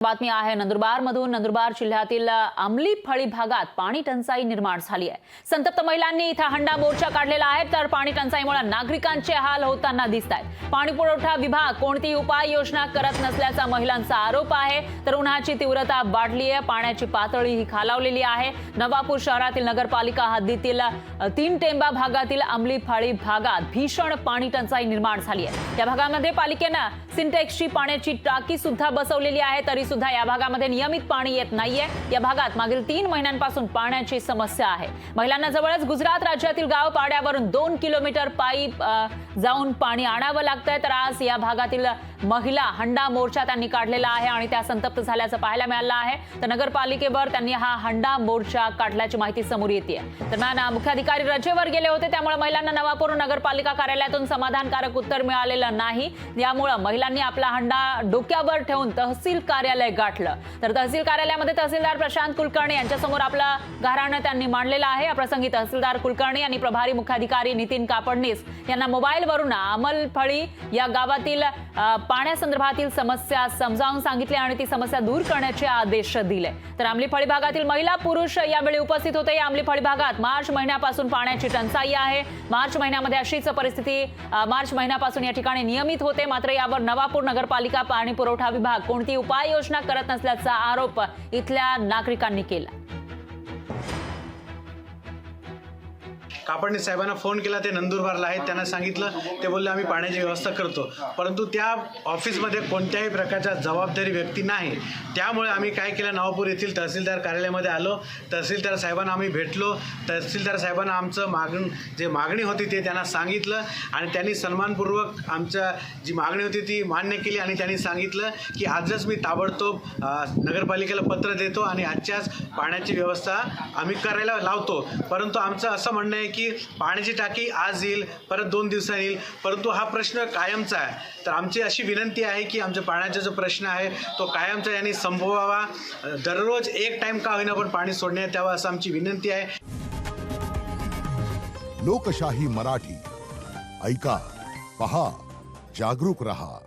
बातमी आहे नंदुरबारमधून। नंदुरबार जिल्ह्यातील अंमली फळी भागात पाणी टंचाई निर्माण झाली आहे। संतप्त महिलांनी इथं हंडा मोर्चा काढलेला आहे, तर पाणी टंचाईमुळे नागरिकांचे हाल होताना दिसत आहेत। पाणी पुरवठा विभाग कोणतीही उपाययोजना करत नसल्याचा महिलांचा आरोप आहे। तर उन्हाची तीव्रता वाढली आहे, पाण्याची पातळी ही खालावलेली आहे। नवापूर शहरातील नगरपालिका हद्दीतील 3 टेंबा भागातील अंमली फळी भागात भीषण पाणी टंचाई निर्माण झाली आहे। या भागामध्ये पालिकेने सिंटेक्सची पाण्याची टाकी सुद्धा बसवलेली आहे, तरी सुद्धा या भागामध्ये नियमित पाणी येत नाहीये। या भागात मागील 3 महिन्यांपासून पाण्याची समस्या आहे। महिलांना जवळच गुजरात राज्यातील गाव पाड्यावरून 2 किलोमीटर पाईप जाऊन पाणी आणावं लागतंय। तर आज या भागातील महिला हंडा मोर्चा त्यांनी काढलेला आहे आणि त्या संतप्त झाल्याचं पाहायला मिळालं आहे। तर नगरपालिकेवर त्यांनी हा हंडा मोर्चा काढल्याची माहिती समोर येते। दरम्यान मुख्याधिकारी रजेवर गेले होते, त्यामुळे महिलांना नवापूर नगरपालिका कार्यालयातून समाधानकारक उत्तर मिळालेलं नाही। यामुळे महिलांनी आपला हंडा डोक्यावर ठेवून तहसील कार्यालय गाठलं। तर तहसील कार्यालयामध्ये तहसीलदार प्रशांत कुलकर्णी यांच्यासमोर आपला गाऱ्हाण त्यांनी मांडलेला आहे। या प्रसंगी तहसीलदार कुलकर्णी आणि प्रभारी मुख्याधिकारी नितीन कापडनीस यांना मोबाईलवरून अमलफळी या गावातील पाण्यासंदर्भातील समस्या समजावून सांगितली आणि ती समस्या दूर करण्याचे आदेश दिले। तर अंमलीफळी भागातील महिला पुरुष यावेळी उपस्थित होते। या अंमलीफळी भागात मार्च महिन्यापासून पाण्याची टंचाई आहे। मार्च महिन्यामध्ये अशीच परिस्थिती मार्च महिन्यापासून या ठिकाणी नियमित होते। मात्र यावर नवापूर नगरपालिका पाणी पुरवठा विभाग कोणती उपाययोजना करत नसल्याचा आरोप इथल्या नागरिकांनी केला। कापडनीस साहेबांना फोन केला, ते नंदुरबारला आहेत। त्यांना सांगितलं, ते बोलले आम्ही पाण्याची व्यवस्था करतो, परंतु त्या ऑफिसमध्ये कोणत्याही प्रकारच्या जबाबदारी व्यक्ती नाही। त्यामुळे आम्ही काय केलं, नवापूर येथील तहसीलदार कार्यालयामध्ये आलो। तहसीलदार साहेबांना आम्ही भेटलो। तहसीलदार साहेबांना आमचं जे मागणी होती ते त्यांना सांगितलं आणि त्यांनी सन्मानपूर्वक आमच्या जी मागणी होती ती मान्य केली आणि त्यांनी सांगितलं की आजच मी ताबडतोब नगरपालिकेला पत्र देतो आणि आजच्याच पाण्याची व्यवस्था आम्ही करायला लावतो। परंतु आमचं असं म्हणणं आहे की पाण्याची टाकी आज येईल, परत 2 दिवसांनी येईल, परंतु हा प्रश्न कायमचा आहे। तर आमची अशी विनंती आहे की आमच्या पाण्याचा जो प्रश्न आहे तो कायमचा यांनी संपवावा। दररोज 1 टाइम का होईना पण पाणी सोडण्यात यावं असं आमची विनंती आहे। लोकशाही मराठी ऐका, पहा, जागरूक रहा।